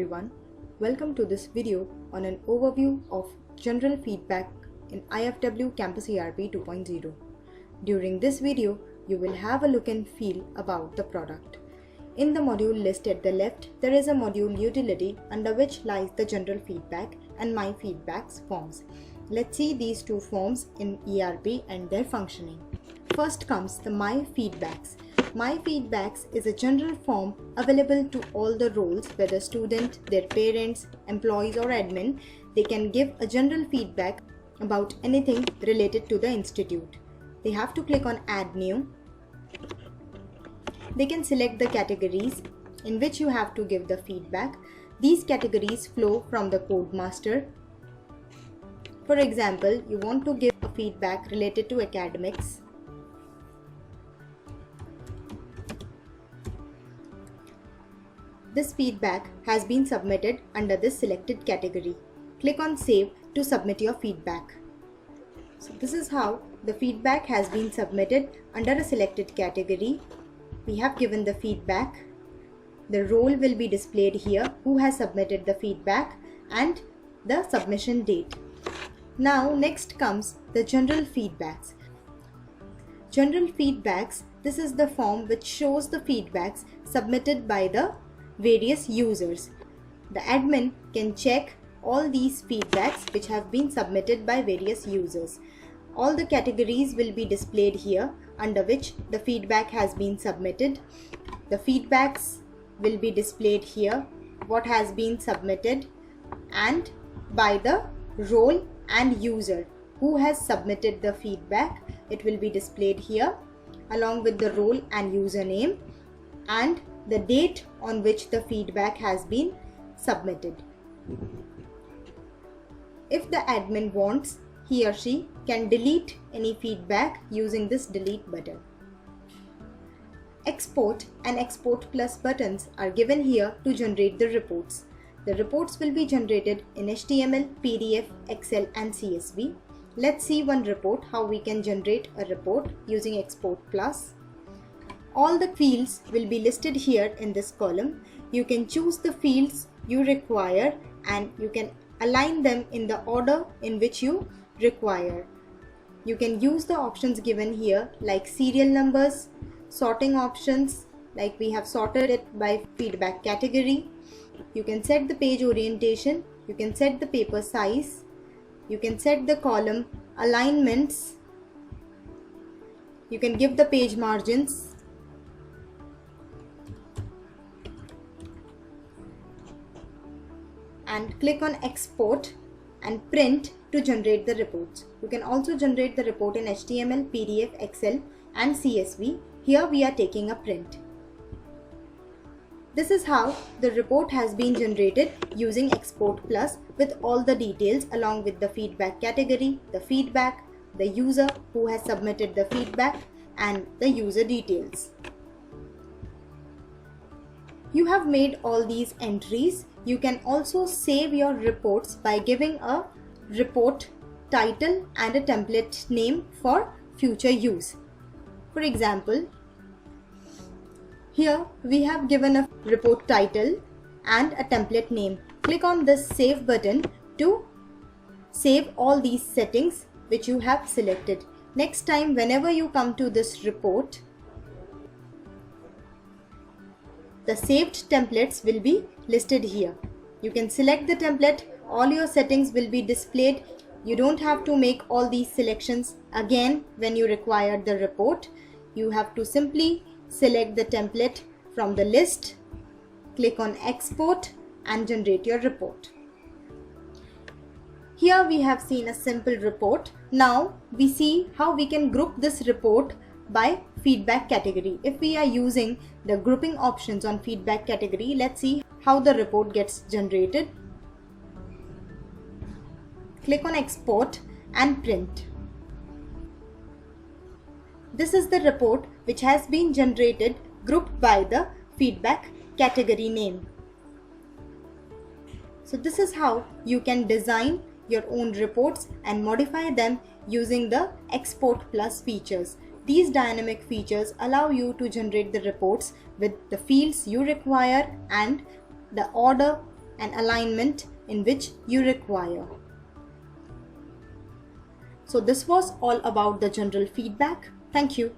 everyone, welcome to this video on an overview of general feedback in IFW Campus ERP 2.0. During this video, you will have a look and feel about the product. In the module list at the left, there is a module utility under which lies the general feedback and my feedbacks forms. Let's see these two forms in ERP and their functioning. First comes the my feedbacks. My feedbacks is a general form available to all the roles, whether student, their parents, employees or admin. They can give a general feedback about anything related to the institute. They have to click on add new. They can select the categories in which you have to give the feedback. These categories flow from the code master. For example, you want to give a feedback related to academics. This feedback has been submitted under this selected category. Click on Save to submit your feedback. So this is how the feedback has been submitted under a selected category. We have given the feedback. The role will be displayed here, who has submitted the feedback and the submission date. Now next comes the general feedbacks. General feedbacks, this is the form which shows the feedbacks submitted by the various users. The admin can check all these feedbacks which have been submitted by various users. All the categories will be displayed here under which the feedback has been submitted. The feedbacks will be displayed here, what has been submitted, and by the role and user who has submitted the feedback. It will be displayed here along with the role and username and the date on which the feedback has been submitted. If the admin wants, he or she can delete any feedback using this delete button. Export and Export Plus buttons are given here to generate the reports. The reports will be generated in HTML, PDF, Excel and CSV. Let's see one report, how we can generate a report using Export Plus. All the fields will be listed here in this column. You can choose the fields you require and you can align them in the order in which you require. You can use the options given here like serial numbers, sorting options, like we have sorted it by feedback category. You can set the page orientation, you can set the paper size, you can set the column alignments, you can give the page margins, and click on export and print to generate the reports. You can also generate the report in HTML, PDF, Excel and CSV. Here we are taking a print. This is how the report has been generated using Export Plus with all the details along with the feedback category, the feedback, the user who has submitted the feedback and the user details. You have made all these entries. You can also save your reports by giving a report title and a template name for future use. For example, here we have given a report title and a template name. Click on this Save button to save all these settings which you have selected. Next time, whenever you come to this report, the saved templates will be listed here. You can select the template, all your settings will be displayed. You don't have to make all these selections again when you require the report. You have to simply select the template from the list, click on export and generate your report. Here we have seen a simple report. Now we see how we can group this report by feedback category. If we are using the grouping options on feedback category, let's see how the report gets generated. Click on export and print. This is the report which has been generated grouped by the feedback category name. So this is how you can design your own reports and modify them using the Export Plus features. These dynamic features allow you to generate the reports with the fields you require and the order and alignment in which you require. So this was all about the general feedback. Thank you.